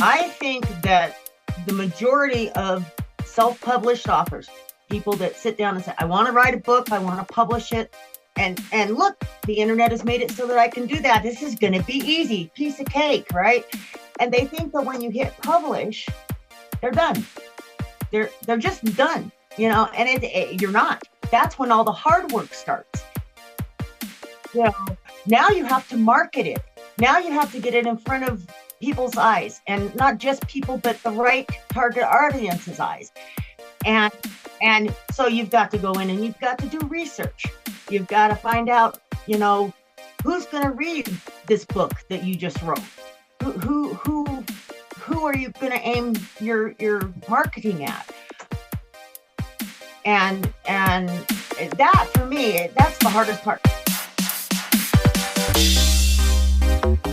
I think that the majority of self-published authors, people that sit down and say, I want to write a book, I want to publish it, and look, the internet has made it so that I can do that. This is going to be easy, piece of cake, right? And they think that when you hit publish, they're done. They're just done, and you're not. That's when all the hard work starts. Now you have to market it. Now you have to get it in front of people's eyes, and not just people, but the right target audience's eyes. And so you've got to go in and you've got to do research. You've got to find out, who's going to read this book that you just wrote. Who are you going to aim your marketing at? And that, for me, that's the hardest part.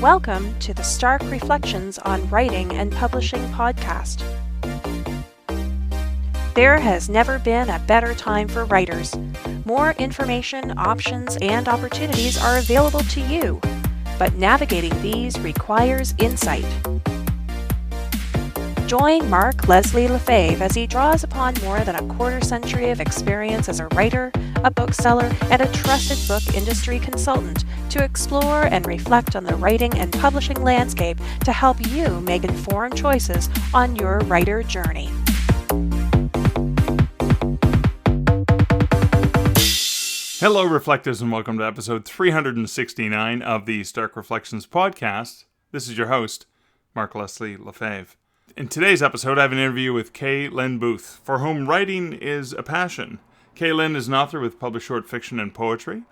Welcome to the Stark Reflections on Writing and Publishing podcast. There has never been a better time for writers. More information, options, and opportunities are available to you, but navigating these requires insight. Join Mark Leslie Lefebvre as he draws upon more than a quarter century of experience as a writer, a bookseller, and a trusted book industry consultant to explore and reflect on the writing and publishing landscape to help you make informed choices on your writer journey. Hello, Reflectors, and welcome to episode 369 of the Stark Reflections podcast. This is your host, Mark Leslie Lefebvre. In today's episode, I have an interview with Kaye Lynn Booth, for whom writing is a passion. Kaye Lynn is an author with published short fiction and poetry.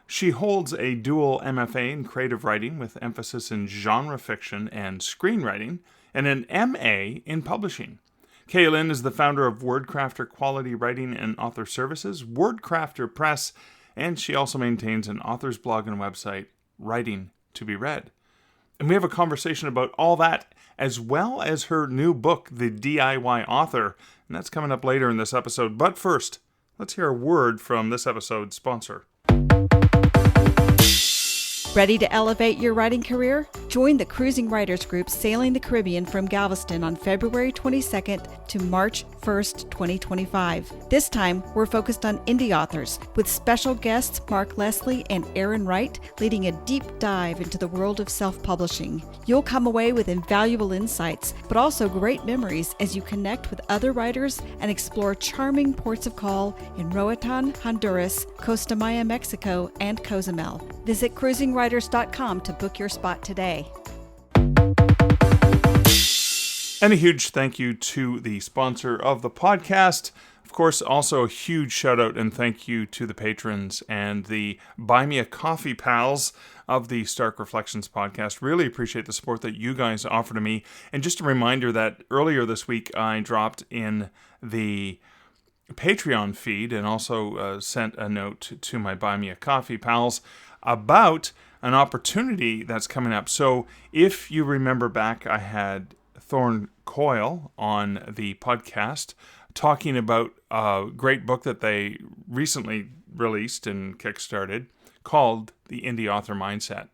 She holds a dual MFA in creative writing with emphasis in genre fiction and screenwriting, and an MA in publishing. Kaye Lynn is the founder of Wordcrafter Quality Writing and Author Services, Wordcrafter Press, and she also maintains an author's blog and website, Writing to be Read. And we have a conversation about all that, as well as her new book, The DIY Author, and that's coming up later in this episode. But first, let's hear a word from this episode's sponsor. Ready to elevate your writing career? Join the Cruising Writers Group Sailing the Caribbean from Galveston on February 22nd to March 1st, 2025. This time, we're focused on indie authors, with special guests Mark Leslie and Aaron Wright leading a deep dive into the world of self-publishing. You'll come away with invaluable insights, but also great memories as you connect with other writers and explore charming ports of call in Roatan, Honduras, Costa Maya, Mexico, and Cozumel. Visit cruisingwriters.com to book your spot today. And a huge thank you to the sponsor of the podcast. Of course, also a huge shout out and thank you to the patrons and the Buy Me a Coffee pals of the Stark Reflections podcast. Really appreciate the support that you guys offer to me. And just a reminder that earlier this week I dropped in the Patreon feed and also sent a note to my Buy Me a Coffee pals about an opportunity that's coming up. So if you remember back, I had Thorn Coyle on the podcast talking about a great book that they recently released and kickstarted called The Indie Author Mindset.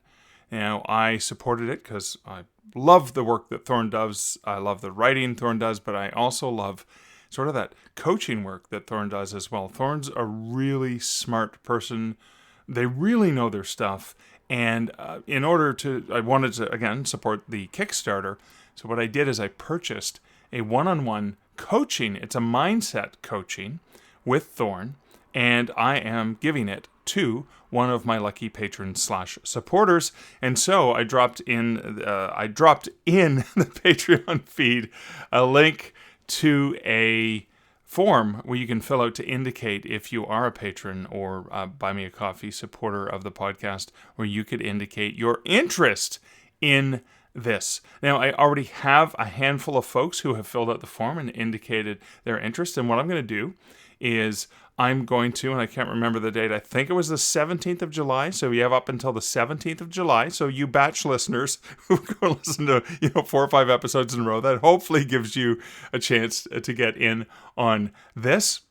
Now, I supported it because I love the work that Thorn does. I love the writing Thorn does, but I also love sort of that coaching work that Thorn does as well. Thorn's a really smart person. They really know their stuff. And I wanted to, again, support the Kickstarter. So what I did is I purchased a one-on-one coaching. It's a mindset coaching with Thorn. And I am giving it to one of my lucky patrons/supporters. And so I dropped in the Patreon feed a link to a form where you can fill out to indicate if you are a patron or Buy Me a Coffee supporter of the podcast, where you could indicate your interest in this. Now, I already have a handful of folks who have filled out the form and indicated their interest. And what I'm going to do is I'm going to, and I can't remember the date, I think it was the 17th of July. So you have up until the 17th of July. So you batch listeners who go listen to 4 or 5 episodes in a row, that hopefully gives you a chance to get in on this.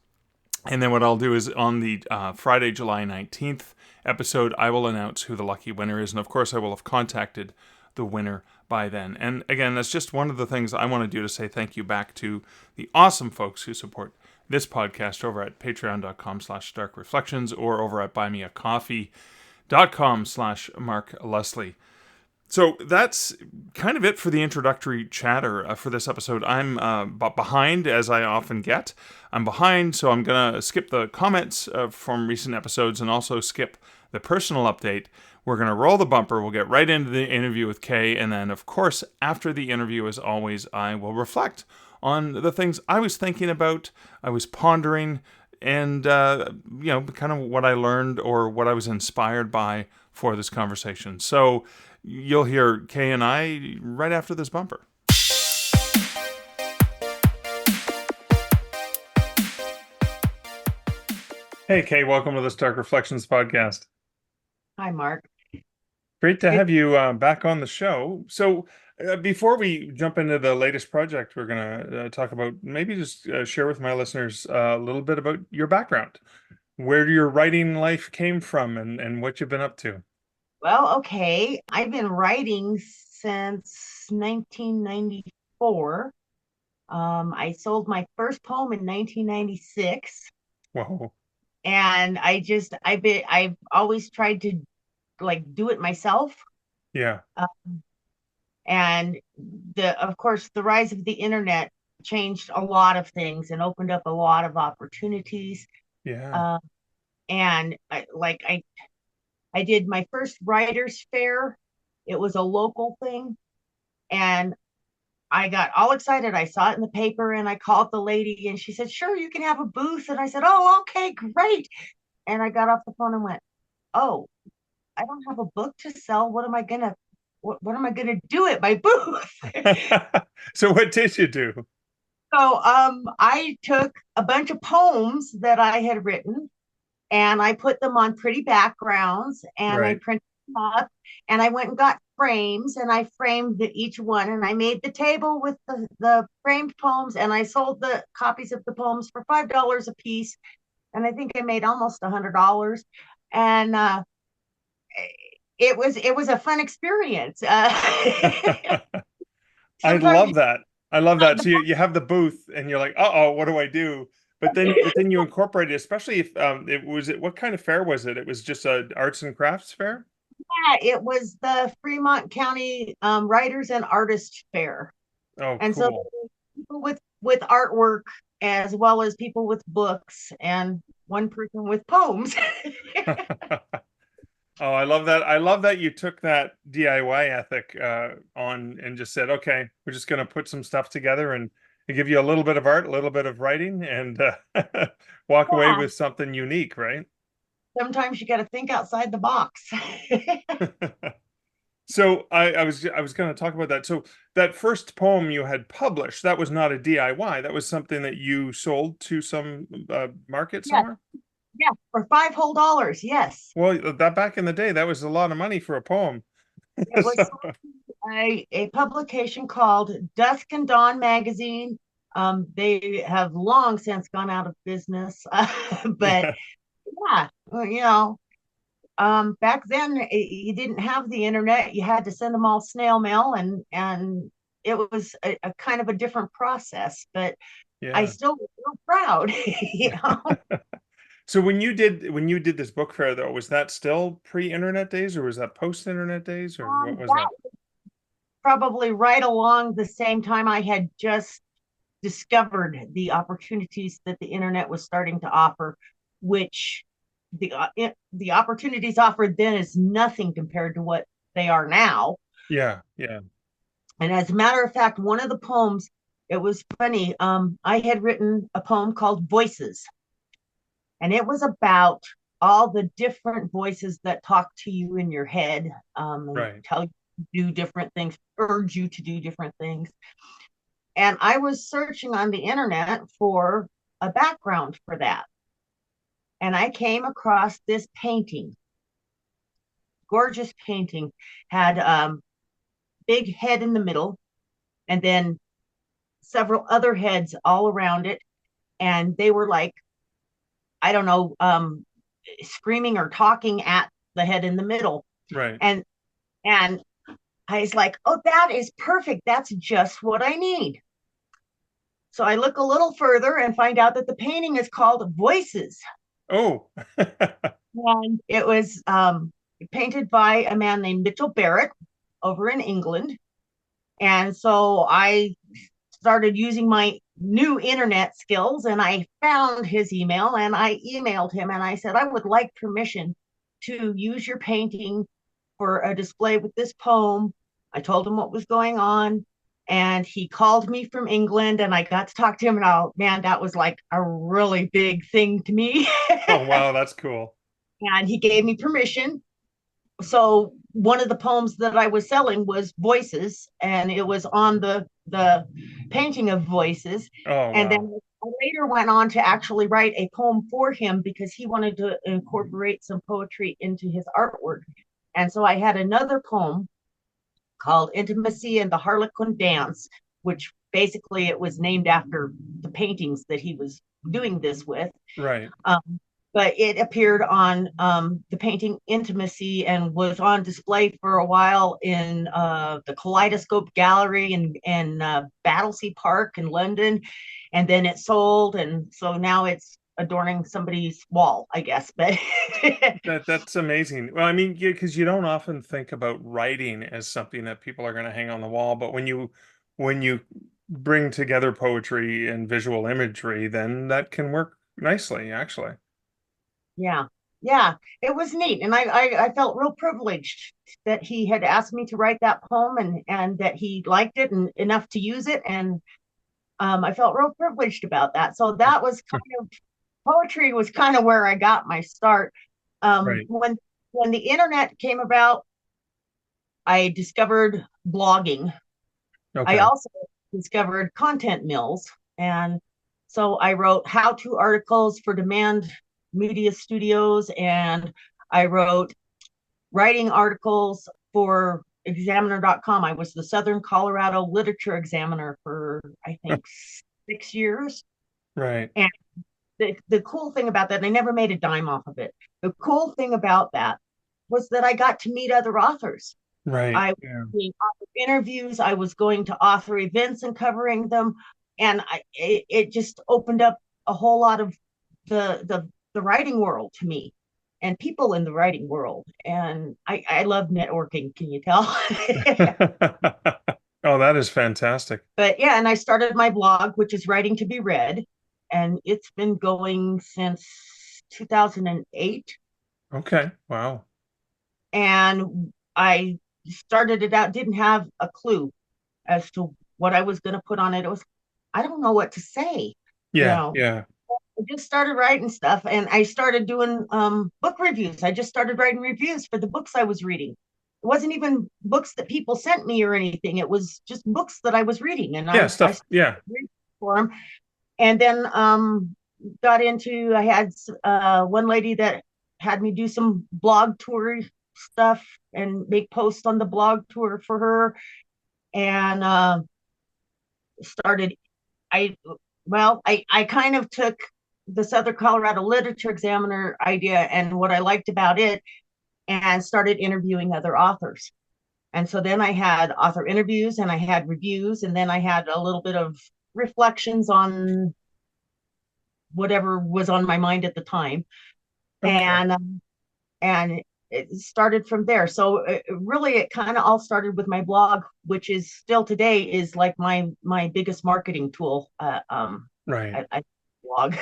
And then what I'll do is on the Friday, July 19th episode, I will announce who the lucky winner is. And of course, I will have contacted the winner by then. And again, that's just one of the things I want to do to say thank you back to the awesome folks who support this podcast over at patreon.com/darkreflections or over at buymeacoffee.com/Mark Leslie. So that's kind of it for the introductory chatter for this episode. I'm behind, as I often get. I'm behind, so I'm going to skip the comments from recent episodes and also skip the personal update. We're going to roll the bumper. We'll get right into the interview with Kaye. And then, of course, after the interview, as always, I will reflect on the things I was thinking about, I was pondering, and, kind of what I learned or what I was inspired by for this conversation. So you'll hear Kaye and I right after this bumper. Hey, Kaye, welcome to the Dark Reflections podcast. Hi, Mark. Great to have you back on the show. So before we jump into the latest project we're going to talk about, maybe just share with my listeners a little bit about your background, where your writing life came from and what you've been up to. Well, okay. I've been writing since 1994. I sold my first poem in 1996. Whoa. And I've always tried to do it myself. Yeah. And of course, the rise of the internet changed a lot of things and opened up a lot of opportunities. Yeah. And I did my first writers fair. It was a local thing. And I got all excited. I saw it in the paper and I called the lady and she said, sure, you can have a booth. And I said, oh, okay, great. And I got off the phone and went, oh, I don't have a book to sell. What am I gonna do at my booth? So what did you do? So I took a bunch of poems that I had written and I put them on pretty backgrounds and I printed them up and I went and got frames and I framed each one and I made the table with the framed poems and I sold the copies of the poems for $5 a piece. And I think I made almost $100. And it was a fun experience. I love that. So you have the booth and you're like, what do I do? But then you incorporate it, especially if what kind of fair was it? It was just a arts and crafts fair? Yeah, it was the Fremont County Writers and Artists Fair. Oh, and cool. So people with artwork as well as people with books and one person with poems. Oh, I love that. I love that you took that DIY ethic on and just said, okay, we're just going to put some stuff together and give you a little bit of art, a little bit of writing, and walk away with something unique, right? Sometimes you got to think outside the box. So I was going to talk about that. So that first poem you had published, that was not a DIY. That was something that you sold to some market somewhere? Yeah, for $5 whole. Yes. Well, that back in the day, that was a lot of money for a poem. It was a publication called Dusk and Dawn magazine. They have long since gone out of business, but yeah, back then you didn't have the internet. You had to send them all snail mail, and it was a kind of a different process. But I still feel proud, you know. So when you did this book fair, though, was that still pre-internet days or was that post-internet days or what was that? Probably right along the same time I had just discovered the opportunities that the internet was starting to offer, which the opportunities offered then is nothing compared to what they are now. Yeah. And as a matter of fact, one of the poems, it was funny. I had written a poem called Voices. And it was about all the different voices that talk to you in your head, and tell you to do different things, urge you to do different things. And I was searching on the internet for a background for that. And I came across this painting, gorgeous painting, had big head in the middle, and then several other heads all around it. And they were like, I don't know, screaming or talking at the head in the middle. Right. And I was like, oh, that is perfect. That's just what I need. So I look a little further and find out that the painting is called Voices. Oh. And it was painted by a man named Mitchell Barrett over in England. And so I started using my new internet skills and I found his email and I emailed him and I said, I would like permission to use your painting for a display with this poem. I told him what was going on and he called me from England and I got to talk to him and oh man, that was like a really big thing to me. Oh, wow, that's cool. And he gave me permission. So one of the poems that I was selling was Voices, and it was on the painting of Voices. Oh, And wow. then I later went on to actually write a poem for him because he wanted to incorporate some poetry into his artwork. And so I had another poem called Intimacy and the Harlequin Dance, which basically it was named after the paintings that he was doing this with. Right. But it appeared on the painting Intimacy and was on display for a while in the Kaleidoscope Gallery in Battersea Park in London. And then it sold. And so now it's adorning somebody's wall, I guess. But That's amazing. Well, I mean, because you don't often think about writing as something that people are going to hang on the wall, but when you bring together poetry and visual imagery, then that can work nicely, actually. yeah, yeah, it was neat. And I felt real privileged that he had asked me to write that poem and that he liked it and enough to use it. And I felt real privileged about that. So that was kind of poetry was kind of where I got my start. Right. When the internet came about, I discovered blogging. I Okay. also discovered content mills, and so I wrote how-to articles for demand media studios, and I wrote writing articles for examiner.com. I was the Southern Colorado literature examiner for I think 6 years. Right. And the cool thing about that, and I never made a dime off of it. The cool thing about that was that I got to meet other authors. Right. I was Yeah. doing author interviews. I was going to author events and covering them, and it just opened up a whole lot of the writing world to me, and people in the writing world. And I love networking. Can you tell? Oh, that is fantastic. But yeah, and I started my blog, which is Writing to Be Read, and it's been going since 2008. Okay. Wow. And I started it out, didn't have a clue as to what I was going to put on it. It was, I don't know what to say. You Yeah. know, Yeah. I just started writing stuff and I started doing book reviews. I just started writing reviews for the books I was reading. It wasn't even books that people sent me or anything. It was just books that I was reading, and Yeah. I Stuff. Yeah. read for them. And then got into. I had one lady that had me do some blog tour stuff and make posts on the blog tour for her, and started. I I kind of took the Southern Colorado Literature Examiner idea and what I liked about it and started interviewing other authors. And so then I had author interviews and I had reviews, and then I had a little bit of reflections on whatever was on my mind at the time. Okay. And it started from there. So really, it kind of all started with my blog, which is still today is like my biggest marketing tool. Right. I blog.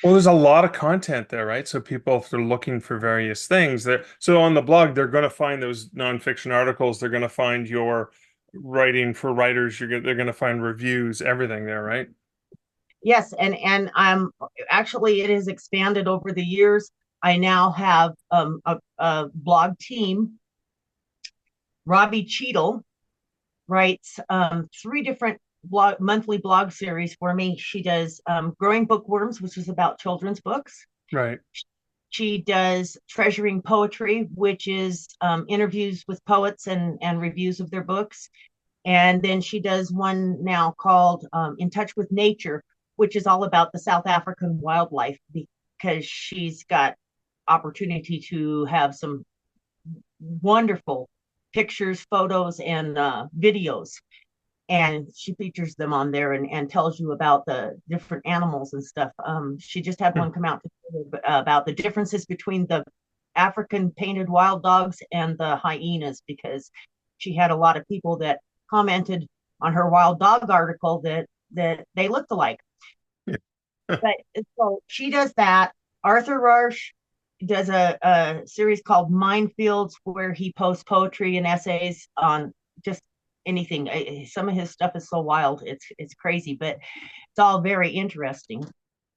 Well, there's a lot of content there, right? So people, if they're looking for various things, there. So on the blog, they're going to find those nonfiction articles. They're going to find your writing for writers. They're going to find reviews, everything there, right? Yes, and actually it has expanded over the years. I now have a blog team. Robbie Cheadle writes three different monthly blog series for me. She does Growing Bookworms, which is about children's books. Right. She does Treasuring Poetry, which is interviews with poets and reviews of their books. And then she does one now called In Touch with Nature, which is all about the South African wildlife because she's got opportunity to have some wonderful pictures, photos, and videos. And she features them on there and tells you about the different animals and stuff. She just had one come out about the differences between the African painted wild dogs and the hyenas, because she had a lot of people that commented on her wild dog article that they looked alike. But so she does that. Arthur Rush does a series called Minefields, where he posts poetry and essays on just anything. Some of his stuff is so wild, it's crazy, but it's all very interesting.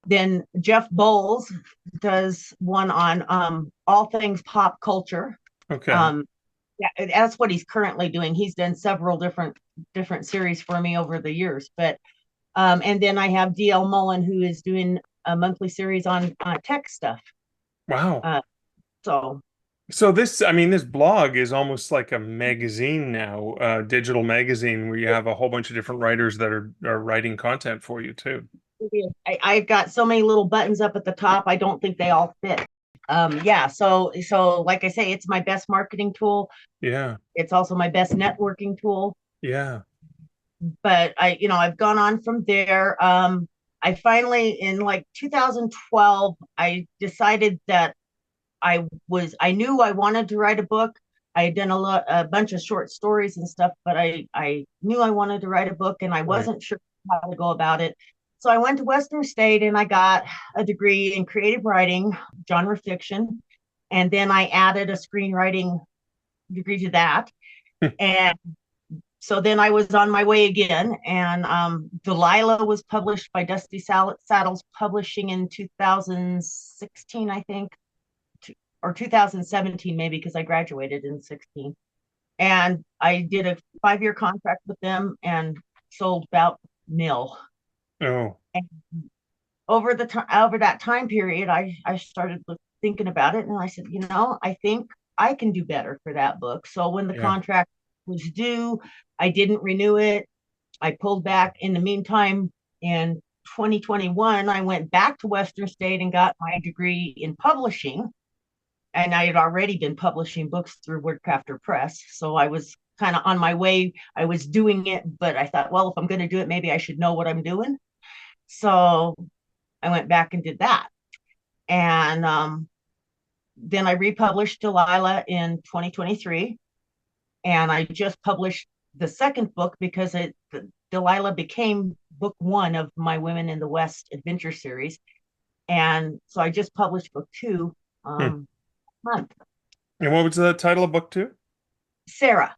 Then Jeff Bowles does one on all things pop culture. Okay. Yeah, that's what he's currently doing. He's done several different series for me over the years. But and then I have DL Mullen, who is doing a monthly series on tech stuff. Wow. So this, I mean, this blog is almost like a magazine now, digital magazine, where you have a whole bunch of different writers that are writing content for you too. I've got so many little buttons up at the top. I don't think they all fit. Yeah. So like I say, it's my best marketing tool. Yeah. It's also my best networking tool. Yeah. But I've gone on from there. I finally, in like 2012, I decided that I knew I wanted to write a book. I had done a bunch of short stories and stuff, but I knew I wanted to write a book, and I wasn't sure how to go about it. So I went to Western State and I got a degree in creative writing, genre fiction, and then I added a screenwriting degree to that. And so then I was on my way again, and Delilah was published by Dusty Saddles Publishing in 2016, I think, or 2017 maybe, because I graduated in 16. And I did a 5-year contract with them and sold about nil. Oh. And over that time period, I started thinking about it, and I said, I think I can do better for that book. So when the contract was due, I didn't renew it. I pulled back. In the meantime, in 2021, I went back to Western State and got my degree in publishing. And I had already been publishing books through Wordcrafter Press. So I was kind of on my way. I was doing it, but I thought, well, if I'm going to do it, maybe I should know what I'm doing. So I went back and did that. And then I republished Delilah in 2023. And I just published the second book because Delilah became book 1 of my Women in the West adventure series. And so I just published book 2 month. And what was the title of book 2? Sarah.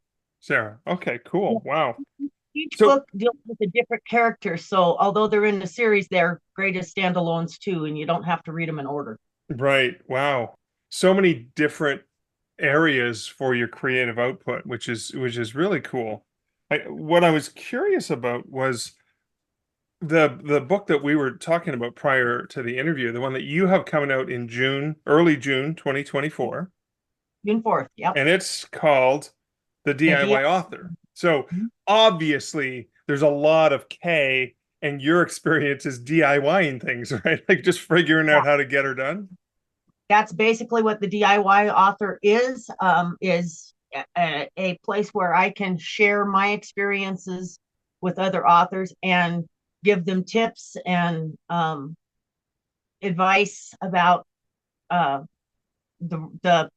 Okay, cool. Wow. Each book deals with a different character. So although they're in the series, they're great as standalones too, and you don't have to read them in order. Right. Wow. So many different areas for your creative output, which is really cool. What I was curious about was the book that we were talking about prior to the interview, the one that you have coming out in early June 2024. June 4th, yep. And it's called The DIY Author. So obviously there's a lot of Kaye and your experience is DIYing things, right? Like just figuring out how to get her done. That's basically what the DIY author is a place where I can share my experiences with other authors and give them tips and advice about the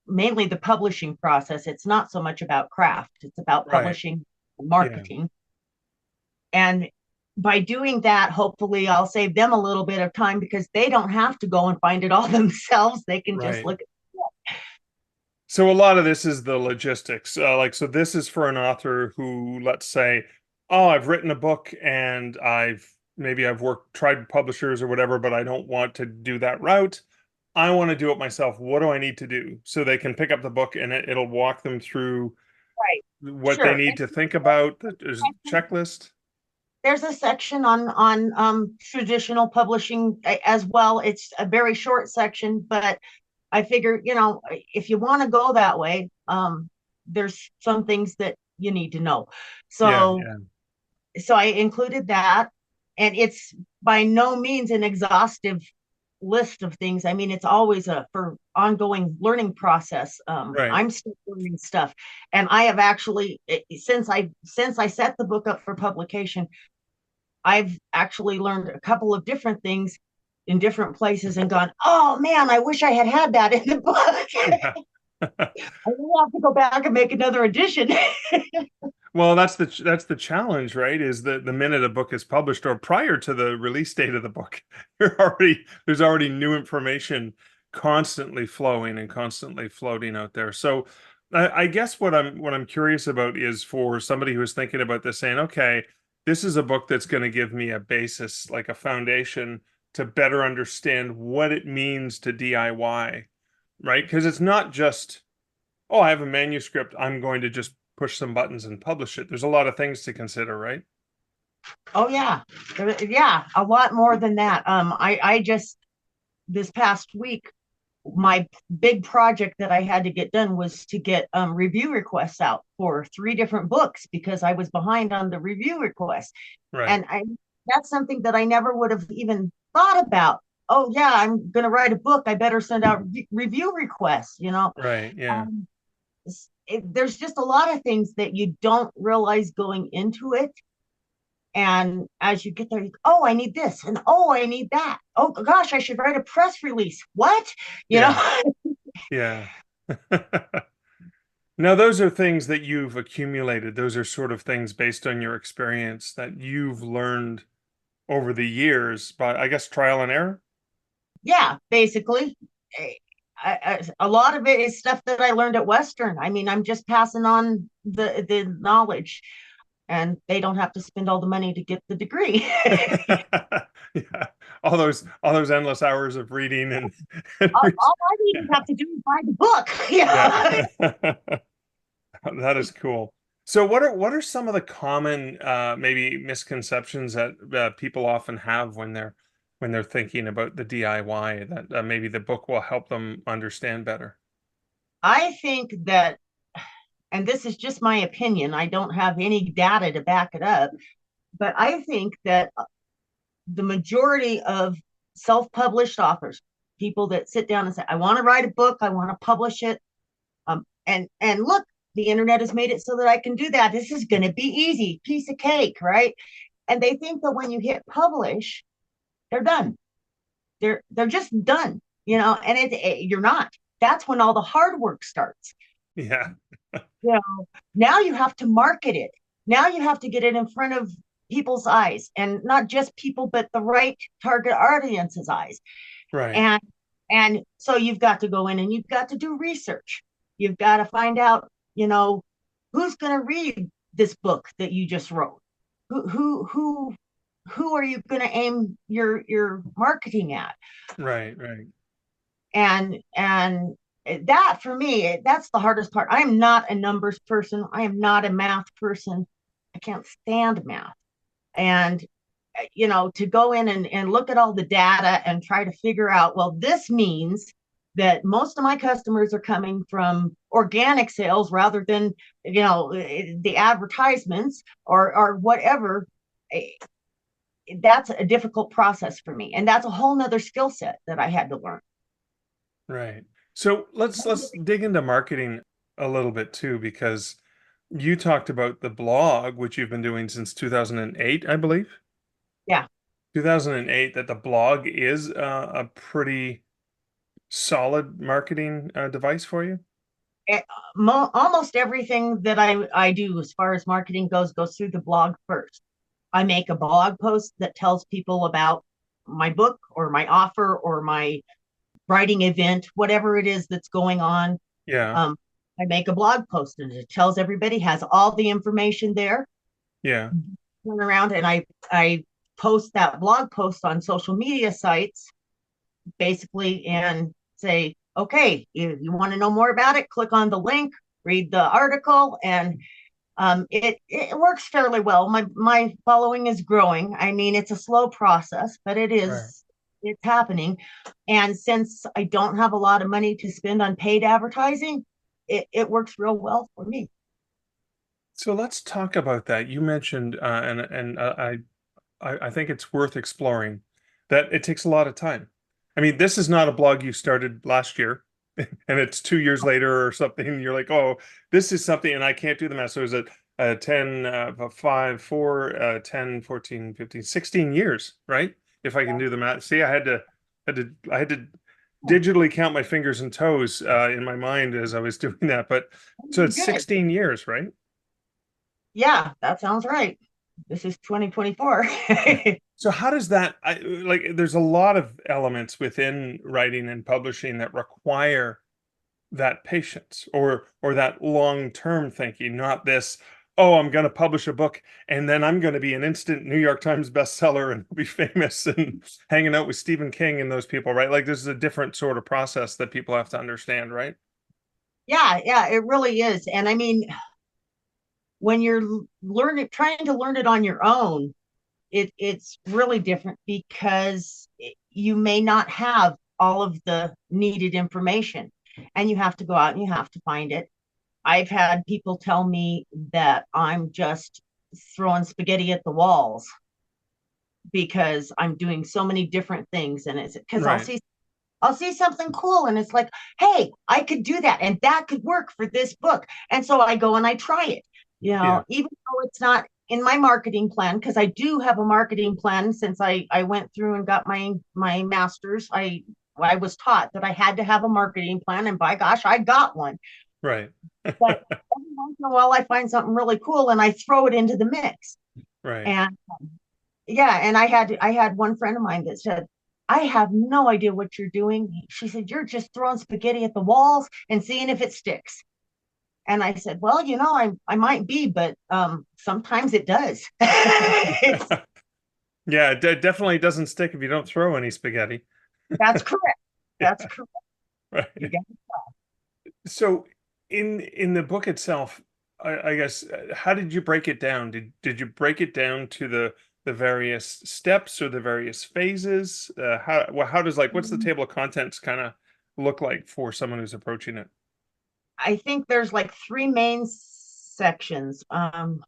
mainly the publishing process. It's not so much about craft. It's about publishing and marketing. And by doing that, hopefully I'll save them a little bit of time because they don't have to go and find it all themselves. They can just look at it. So a lot of this is the logistics. So this is for an author who, let's say, oh, I've written a book and I've tried publishers or whatever, but I don't want to do that route. I want to do it myself. What do I need to do? So they can pick up the book and it'll walk them through what they need to think about. There's a checklist. There's a section on traditional publishing as well. It's a very short section, but I figure, if you want to go that way, there's some things that you need to know. So I included that, and it's by no means an exhaustive list of things. I mean, it's always a for ongoing learning process. Right. I'm still learning stuff, and I have actually since I set the book up for publication, I've actually learned a couple of different things in different places and gone, oh man, I wish I had had that in the book. Yeah. I will have to go back and make another edition. Well, that's the challenge, right? Is that the minute a book is published or prior to the release date of the book, there's already new information constantly flowing and constantly floating out there. So I guess what I'm curious about is for somebody who is thinking about this, saying, okay, this is a book that's going to give me a basis, like a foundation to better understand what it means to DIY, right? Because it's not just, oh, I have a manuscript, I'm going to just push some buttons and publish it. There's a lot of things to consider, right? Oh yeah. Yeah, a lot more than that. I just this past week, my big project that I had to get done was to get review requests out for 3 different books because I was behind on the review requests. Right. And that's something that I never would have even thought about. Oh yeah, I'm going to write a book. I better send out review requests, Right. Yeah. There's just a lot of things that you don't realize going into it. And as you get there, oh, I need this, and oh, I need that. Oh gosh, I should write a press release. What? Yeah. Yeah. Now, those are things that you've accumulated. Those are sort of things based on your experience that you've learned over the years, by, I guess, trial and error. Yeah, basically. A lot of it is stuff that I learned at Western. I mean, I'm just passing on the knowledge, and they don't have to spend all the money to get the degree. Yeah, all those endless hours of reading and all I even have to do is buy the book. Yeah. That is cool. So what are some of the common maybe misconceptions that people often have when they're thinking about the DIY that maybe the book will help them understand better? I think that, and this is just my opinion, I don't have any data to back it up, but I think that the majority of self-published authors, people that sit down and say, I want to write a book, I want to publish it, and look, the internet has made it so that I can do that. This is going to be easy, piece of cake, right? And they think that when you hit publish, they're done. They're just done, and you're not. That's when all the hard work starts. Yeah. Now you have to market it. Now you have to get it in front of people's eyes, and not just people, but the right target audience's eyes. Right. And so you've got to go in and you've got to do research. You've got to find out, who's going to read this book that you just wrote. Who are you going to aim your marketing at? Right. Right. And that, for me, that's the hardest part. I am not a numbers person. I am not a math person. I can't stand math. And to go in and look at all the data and try to figure out, well, this means that most of my customers are coming from organic sales rather than the advertisements or whatever. That's a difficult process for me, and that's a whole nother skill set that I had to learn. Right. So let's dig into marketing a little bit too, because you talked about the blog, which you've been doing since 2008, I believe. Yeah. 2008, that the blog is a pretty solid marketing device for you. Almost everything that I do as far as marketing goes through the blog first. I make a blog post that tells people about my book or my offer or my writing event, whatever it is that's going on. Yeah. I make a blog post and it tells everybody, has all the information there. Yeah. Turn around and I post that blog post on social media sites, basically, and say, okay, you want to know more about it, click on the link, read the article, and it works fairly well. My following is growing. I mean, it's a slow process, but it is. Right. It's happening. And since I don't have a lot of money to spend on paid advertising, it works real well for me. So let's talk about that. You mentioned, I think it's worth exploring, that it takes a lot of time. I I mean, this is not a blog you started last year and it's 2 years later or something. And you're like, oh, this is something, and I can't do the math. So is it 10, 5, 4, 10, 14, 15, 16 years, right? If I can do the math. See, I had to digitally count my fingers and toes in my mind as I was doing that. But so it's Good. 16 years, right? Yeah, that sounds right. This is 2024. So how does that, like, there's a lot of elements within writing and publishing that require that patience or that long-term thinking, not this, oh, I'm going to publish a book and then I'm going to be an instant New York Times bestseller and be famous and hanging out with Stephen King and those people, right? Like, this is a different sort of process that people have to understand, right? Yeah, it really is. And I mean, when you're trying to learn it on your own, it's really different because you may not have all of the needed information and you have to go out and you have to find it. I've had people tell me that I'm just throwing spaghetti at the walls because I'm doing so many different things. And it's because Right. I'll see something cool and it's like, hey, I could do that and that could work for this book. And so I go and I try it, Yeah. even though it's not in my marketing plan, because I do have a marketing plan since I went through and got my master's. I was taught that I had to have a marketing plan, and by gosh, I got one. Right. But every once in a while I find something really cool and I throw it into the mix. Right. And yeah, and I had one friend of mine that said, I have no idea what you're doing. She said, you're just throwing spaghetti at the walls and seeing if it sticks. And I said, well, I might be, but sometimes it does. Yeah, it definitely doesn't stick if you don't throw any spaghetti. That's correct. That's correct. You Right. got So in the book itself, I guess, how did you break it down? Did you break it down to the various steps or the various phases? How does, like, what's the table of contents kind of look like for someone who's approaching it? I think there's like three main sections, or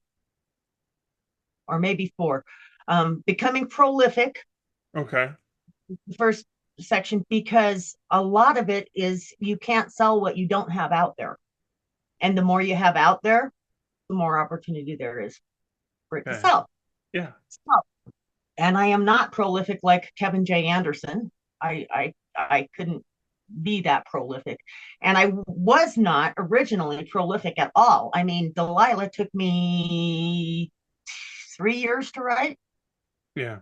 maybe four. Becoming prolific, Okay. the first section, because a lot of it is you can't sell what you don't have out there. And the more you have out there, the more opportunity there is for it to Okay. sell. Yeah. And I am not prolific like Kevin J. Anderson. I couldn't be that prolific. And I was not originally prolific at all. I mean, Delilah took me 3 years to write, Yeah.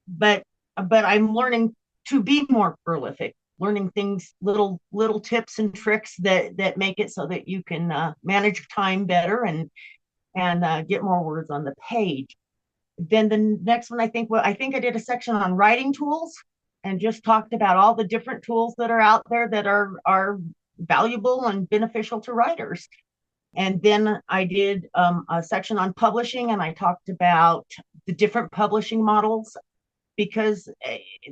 but I'm learning to be more prolific, learning things, little tips and tricks that make it so that you can manage your time better and get more words on the page. Then the next one, I think I did a section on writing tools and just talked about all the different tools that are out there that are valuable and beneficial to writers. And then I did a section on publishing, and I talked about the different publishing models, because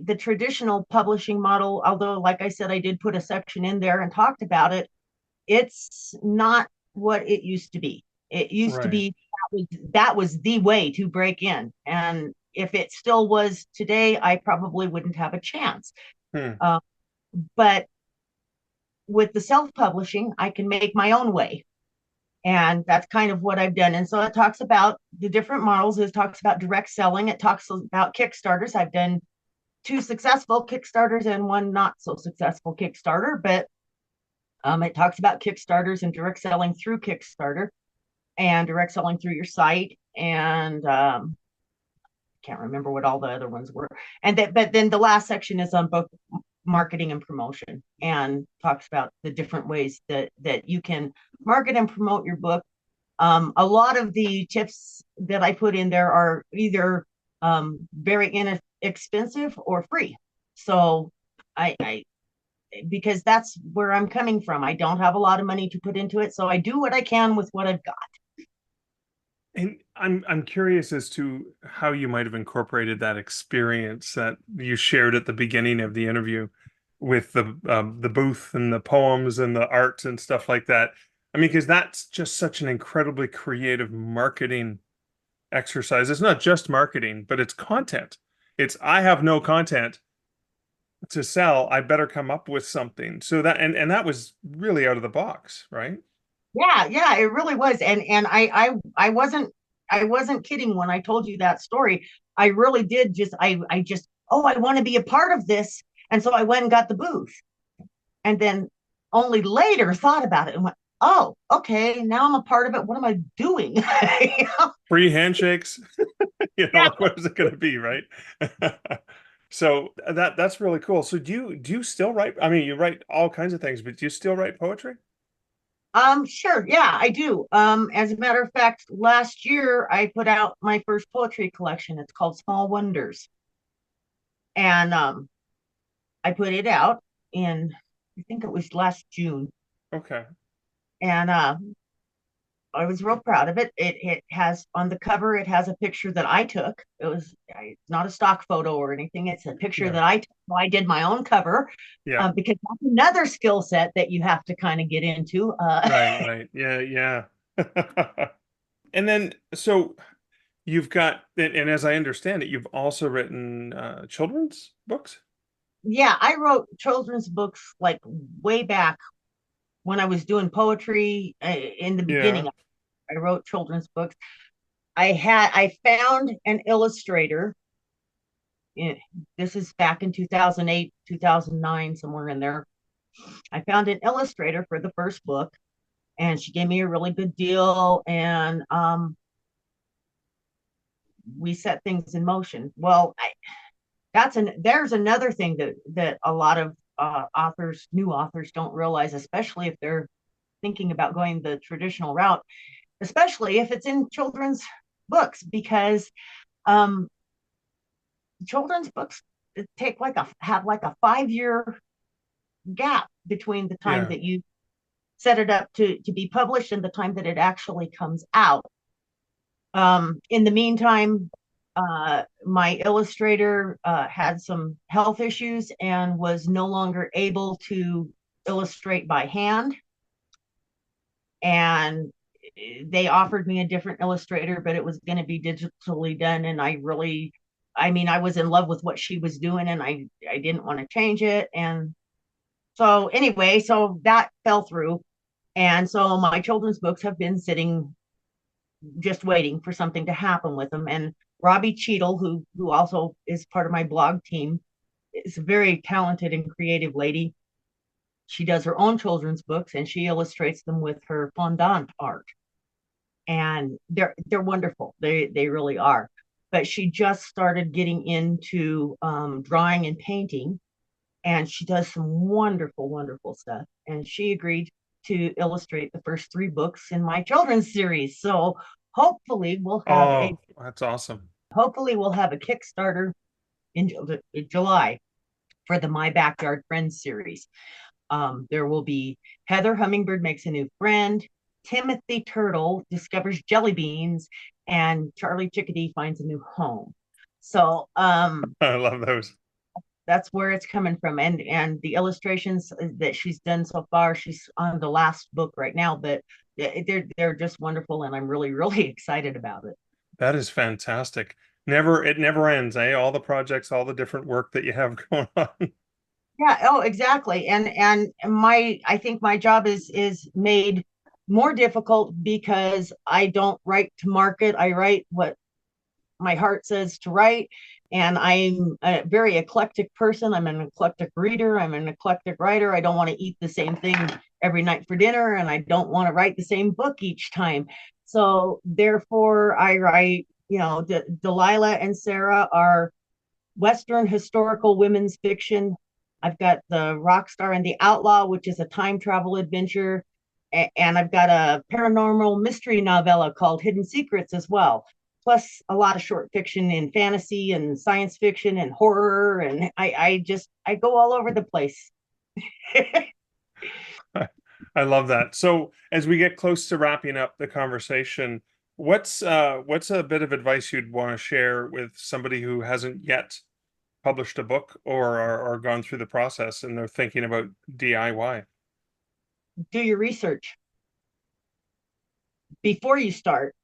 the traditional publishing model, although, like I said, I did put a section in there and talked about it, it's not what it used to be. It used to Right. be that was the way to break in. And if it still was today, I probably wouldn't have a chance. Hmm. Uh, but with the self-publishing, I can make my own way. And that's kind of what I've done. And so it talks about the different models. It talks about direct selling. It talks about Kickstarters. I've done 2 successful Kickstarters and 1 not so successful Kickstarter, but it talks about Kickstarters and direct selling through Kickstarter and direct selling through your site. And can't remember what all the other ones were. But then the last section is on both marketing and promotion, and talks about the different ways that you can market and promote your book. A lot of the tips that I put in there are either very inexpensive or free. So I because that's where I'm coming from. I don't have a lot of money to put into it, so I do what I can with what I've got. And I'm curious as to how you might have incorporated that experience that you shared at the beginning of the interview with the booth and the poems and the art and stuff like that. I mean, because that's just such an incredibly creative marketing exercise. It's not just marketing, but it's content. It's, I have no content. to sell, I better come up with something. So that, and that was really out of the box, right? Yeah, it really was. And I wasn't kidding when I told you that story. I really did just I just, oh, I want to be a part of this. And so I went and got the booth. And then only later thought about it and went, oh, okay, now I'm a part of it. What am I doing? Free handshakes, Yeah. like what is it going to be, right? So that's really cool. So do you still write? I mean, you write all kinds of things, but do you still write poetry? Sure. Yeah, I do. As a matter of fact, last year I put out my first poetry collection. It's called Small Wonders. And I put it out in, I think it was last June. Okay. And I was real proud of it. It has on the cover, it has a picture that I took. It's not a stock photo or anything. It's a picture Yeah. that I took. So I did my own cover Yeah. because that's another skill set that you have to kind of get into. Right. Right. Yeah. Yeah. And then, so you've got, and as I understand it, you've also written children's books. Yeah, I wrote children's books like way back when I was doing poetry in the Yeah. beginning. I wrote children's books. I found an illustrator. in- This is back in 2008, 2009, somewhere in there. I found an illustrator for the first book, and she gave me a really good deal, and we set things in motion. Well, there's another thing that a lot of new authors don't realize, especially if they're thinking about going the traditional route, especially if it's in children's books, because um, children's books take have like a 5 year gap between the time Yeah. that you set it up to be published and the time that it actually comes out. In the meantime, my illustrator had some health issues and was no longer able to illustrate by hand. And they offered me a different illustrator, but it was going to be digitally done. And I mean, I was in love with what she was doing, and I didn't want to change it. And so anyway, so that fell through. And so my children's books have been sitting just waiting for something to happen with them. And Robbie Cheadle, who also is part of my blog team, is a very talented and creative lady. She does her own children's books and she illustrates them with her fondant art. And they're wonderful. They really are. But she just started getting into drawing and painting, and she does some wonderful, wonderful stuff. And she agreed to illustrate the first three books in my children's series. So hopefully we'll have a Oh, that's awesome. hopefully we'll have a Kickstarter in July for the My Backyard Friends series. There will be Heather Hummingbird makes a new friend, Timothy Turtle discovers jelly beans, and Charlie Chickadee finds a new home. So I love those. that's where it's coming from. And the illustrations that she's done so far, she's on the last book right now, but they're just wonderful, and I'm really, really excited about it. That is fantastic. It never ends, eh? All the projects, all the different work that you have going on. Yeah, oh, exactly. And my I think my job is made more difficult because I don't write to market. I write what my heart says to write. And I'm a very eclectic person. I'm an eclectic reader. I'm an eclectic writer. I don't want to eat the same thing every night for dinner, and I don't want to write the same book each time. So therefore, I write. Delilah and Sarah are Western historical women's fiction. I've got the Rock Star and the Outlaw, which is a time travel adventure. And I've got a paranormal mystery novella called Hidden Secrets as well. Plus a lot of short fiction and fantasy and science fiction and horror. And I go all over the place. I love that. So as we get close to wrapping up the conversation, what's a bit of advice you'd want to share with somebody who hasn't yet published a book or gone through the process and they're thinking about DIY? Do your research before you start.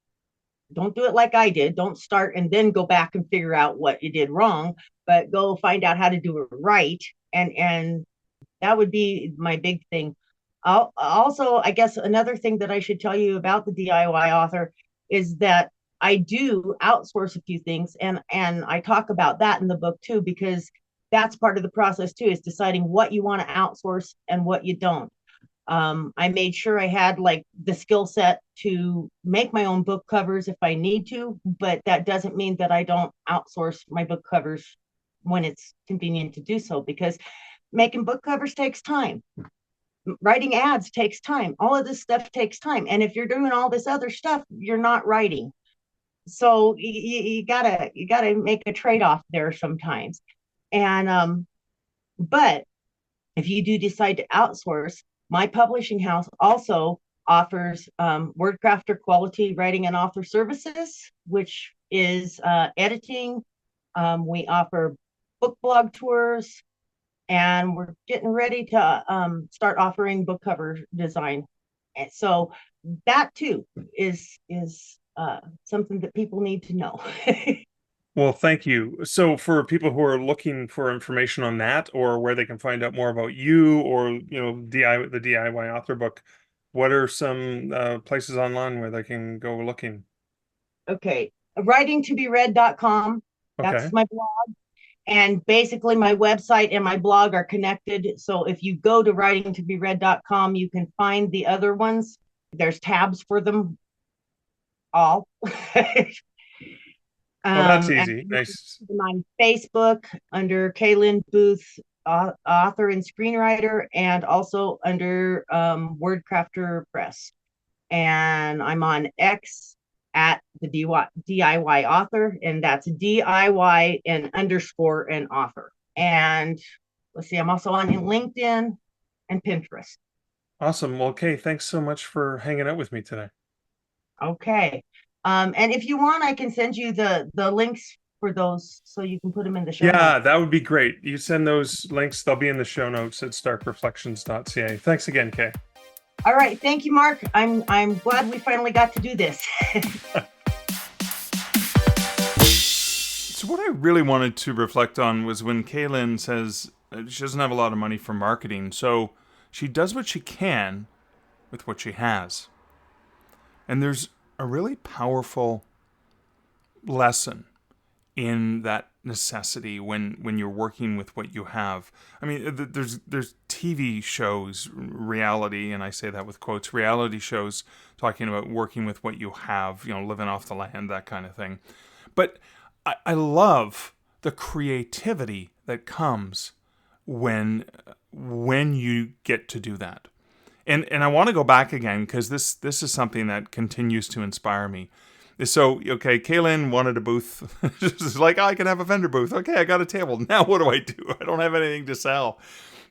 don't do it like I did. Don't start and then go back and figure out what you did wrong, but go find out how to do it right. And that would be my big thing. Also, I guess another thing that I should tell you about the DIY author is that I do outsource a few things, and I talk about that in the book too, because that's part of the process too, is deciding what you want to outsource and what you don't. I made sure I had like the skill set to make my own book covers if I need to, but that doesn't mean that I don't outsource my book covers when it's convenient to do so, because making book covers takes time. Writing ads takes time. All of this stuff takes time. And if you're doing all this other stuff, you're not writing. So you gotta make a trade-off there sometimes. And but if you do decide to outsource, my publishing house also offers WordCrafter quality writing and author services, which is editing. We offer book blog tours, and we're getting ready to start offering book cover design. And so that too is something that people need to know. Well, thank you. So for people who are looking for information on that, or where they can find out more about you, or the DIY author book, what are some places online where they can go looking? Okay, writingtoberead.com. Okay. That's my blog. And basically my website and my blog are connected. So if you go to writingtoberead.com, you can find the other ones. There's tabs for them all. Well, that's And easy. Nice. on Facebook under Kaye Lynn Booth, author and screenwriter, and also under Wordcrafter Press. And I'm on X at the DIY author, and that's DIY and underscore and author. And let's see, I'm also on LinkedIn and Pinterest. Awesome. Well, Kaye, thanks so much for hanging out with me today. Okay. And if you want, I can send you the links for those so you can put them in the show Yeah, notes. that would be great. You send those links, they'll be in the show notes at starkreflections.ca. Thanks again, Kaye. All right. Thank you, Mark. I'm glad we finally got to do this. So what I really wanted to reflect on was when Kaye Lynn says she doesn't have a lot of money for marketing, so she does what she can with what she has. And there's a really powerful lesson in that necessity when you're working with what you have. I mean, there's TV shows, reality, and I say that with quotes, reality shows talking about working with what you have, living off the land, that kind of thing. But I love the creativity that comes when you get to do that. And I want to go back again, because this is something that continues to inspire me. So, okay, Kaye Lynn wanted a booth. She's like, I can have a vendor booth. Okay, I got a table. Now what do? I don't have anything to sell.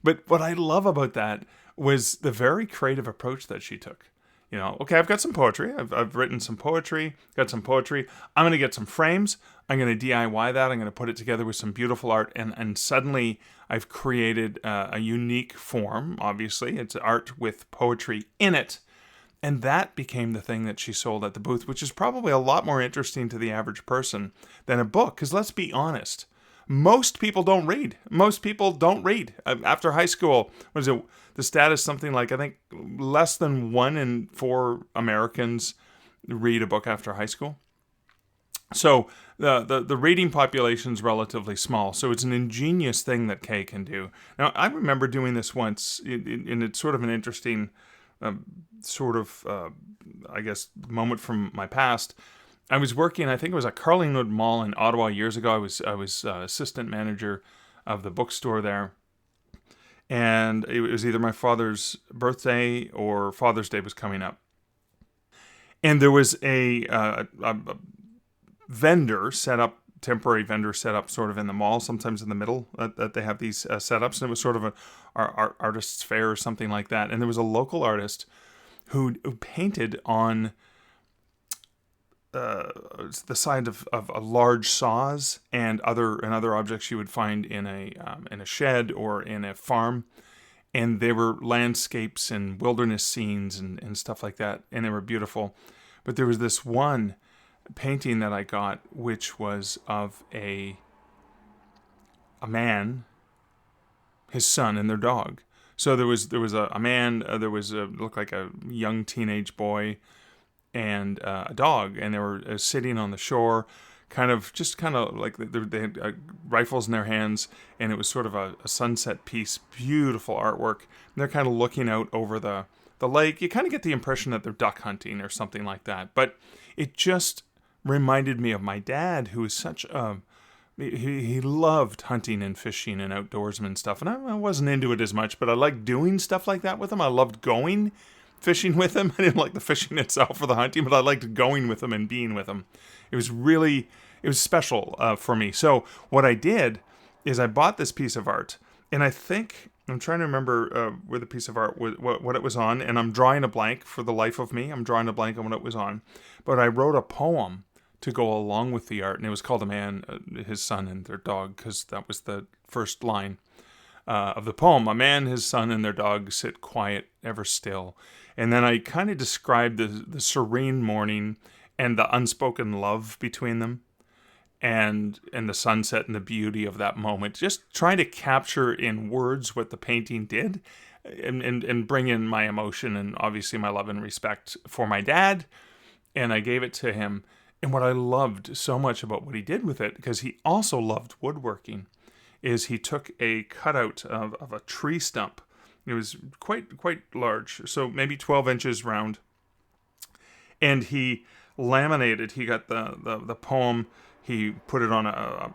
But what I love about that was the very creative approach that she took. Okay, I've got some poetry. I've written some poetry, got some poetry. I'm going to get some frames. I'm going to DIY that. I'm going to put it together with some beautiful art. And suddenly I've created a unique form, obviously. It's art with poetry in it. And that became the thing that she sold at the booth, which is probably a lot more interesting to the average person than a book. Because let's be honest, most people don't read. Most people don't read. After high school, what is it? The status something like, I think, less than 1 in 4 Americans read a book after high school. So the reading population is relatively small. So it's an ingenious thing that Kaye can do. Now, I remember doing this once, and it's sort of an interesting I guess, moment from my past. I was working, I think it was at Carlingwood Mall in Ottawa years ago. I was assistant manager of the bookstore there. And it was either my father's birthday or Father's Day was coming up. And there was a vendor set up, temporary vendor set up sort of in the mall, sometimes in the middle, that they have these setups. And it was sort of an artist's fair or something like that. And there was a local artist who painted on the side of large saws and other objects you would find in a shed or in a farm, and they were landscapes and wilderness scenes and stuff like that, and they were beautiful. But there was this one painting that I got, which was of a man, his son, and their dog. So there was a man, looked like a young teenage boy, and a dog, and they were sitting on the shore, kind of like they had rifles in their hands, and it was sort of a sunset piece, beautiful artwork. And they're kind of looking out over the lake. You kind of get the impression that they're duck hunting or something like that. But it just reminded me of my dad, who is such a he loved hunting and fishing and outdoorsman stuff, and I wasn't into it as much, but I liked doing stuff like that with him. I loved going fishing with him. I didn't like the fishing itself or the hunting, but I liked going with him and being with him. It was special for me. So what I did is I bought this piece of art, and I think I'm trying to remember where the piece of art was, what it was on, and I'm drawing a blank for the life of me. I'm drawing a blank on what it was on, but I wrote a poem to go along with the art, and it was called "A Man, His Son, and Their Dog," because that was the first line of the poem. A man, his son, and their dog sit quiet, ever still. And then I kind of described the serene morning and the unspoken love between them, and the sunset and the beauty of that moment. Just trying to capture in words what the painting did, and bring in my emotion and obviously my love and respect for my dad. And I gave it to him. And what I loved so much about what he did with it, because he also loved woodworking, is he took a cutout of a tree stump. It was quite large, so maybe 12 inches round. And he laminated. He got the poem. He put it on a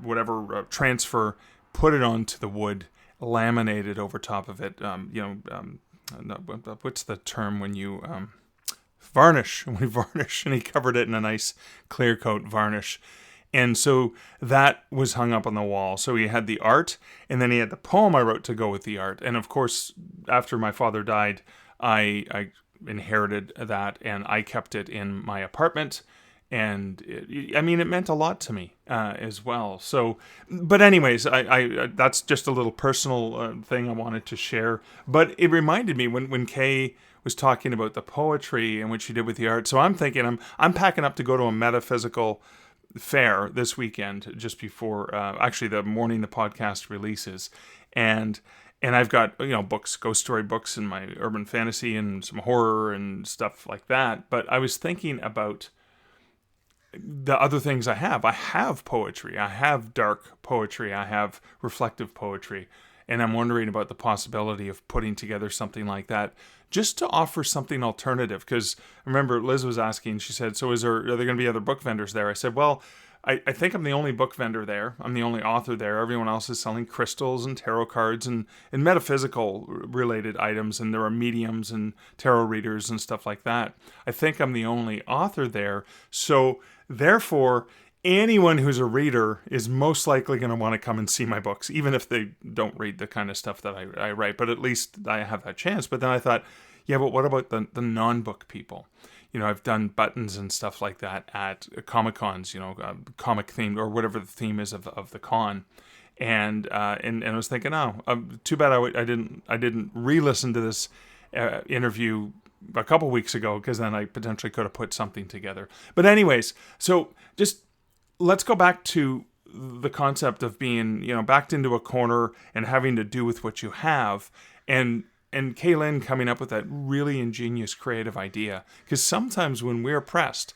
whatever transfer. Put it onto the wood, laminated over top of it. What's the term when you varnish? When we varnish, and he covered it in a nice clear coat varnish. And so that was hung up on the wall. So he had the art, and then he had the poem I wrote to go with the art. And of course, after my father died, I inherited that, and I kept it in my apartment. And it meant a lot to me as well. So, but anyways, I that's just a little personal thing I wanted to share. But it reminded me when Kaye was talking about the poetry and what she did with the art. So I'm thinking I'm packing up to go to a metaphysical fair this weekend, just before actually the morning the podcast releases, and I've got books, ghost story books, and my urban fantasy and some horror and stuff like that. But I was thinking about the other things I have. I have poetry. I have dark poetry. I have reflective poetry. And I'm wondering about the possibility of putting together something like that, just to offer something alternative. Because remember, Liz was asking, she said, so are there going to be other book vendors there? I said, well, I think I'm the only book vendor there. I'm the only author there. Everyone else is selling crystals and tarot cards and metaphysical related items. And there are mediums and tarot readers and stuff like that. I think I'm the only author there. So therefore, anyone who's a reader is most likely going to want to come and see my books, even if they don't read the kind of stuff that I write. But at least I have that chance. But then I thought, yeah, but what about the non-book people? I've done buttons and stuff like that at Comic-Cons, comic themed or whatever the theme is of the con. And I was thinking, too bad I didn't re-listen to this interview a couple weeks ago, because then I potentially could have put something together. But anyways, so just let's go back to the concept of being, backed into a corner and having to do with what you have, and Kaye Lynn coming up with that really ingenious creative idea. Because sometimes when we're pressed,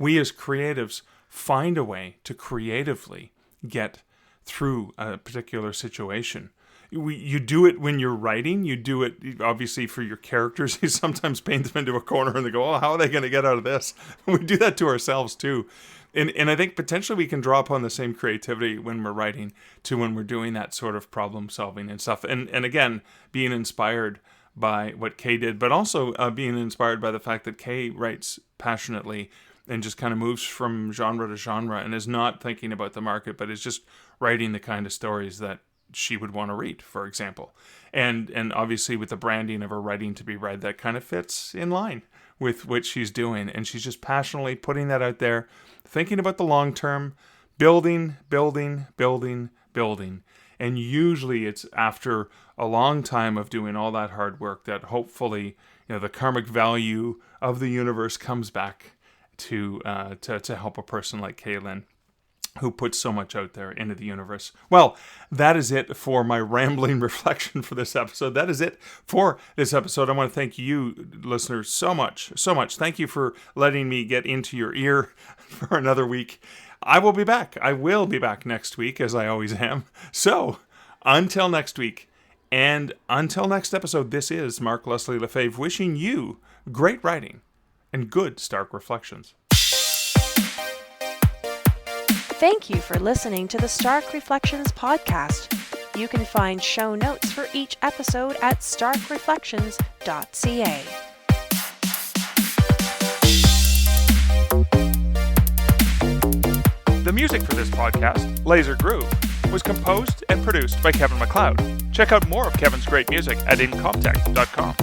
we as creatives find a way to creatively get through a particular situation. You do it when you're writing. You do it, obviously, for your characters. You sometimes paint them into a corner and they go, oh, how are they going to get out of this? We do that to ourselves, too. And I think potentially we can draw upon the same creativity when we're writing to when we're doing that sort of problem solving and stuff. And again, being inspired by what Kaye did, but also being inspired by the fact that Kaye writes passionately and just kind of moves from genre to genre and is not thinking about the market, but is just writing the kind of stories that she would want to read, for example. And obviously with the branding of her writing to be read, that kind of fits in line with what she's doing. And she's just passionately putting that out there, thinking about the long term, building. And usually it's after a long time of doing all that hard work that hopefully, the karmic value of the universe comes back to help a person like Kaye Lynn, who puts so much out there into the universe. Well, that is it for my rambling reflection for this episode. That is it for this episode. I want to thank you, listeners, so much. Thank you for letting me get into your ear for another week. I will be back. I will be back next week, as I always am. So, until next week, and until next episode, this is Mark Leslie Lefebvre wishing you great writing and good Stark reflections. Thank you for listening to the Stark Reflections podcast. You can find show notes for each episode at starkreflections.ca. The music for this podcast, Laser Groove, was composed and produced by Kevin MacLeod. Check out more of Kevin's great music at incomptech.com.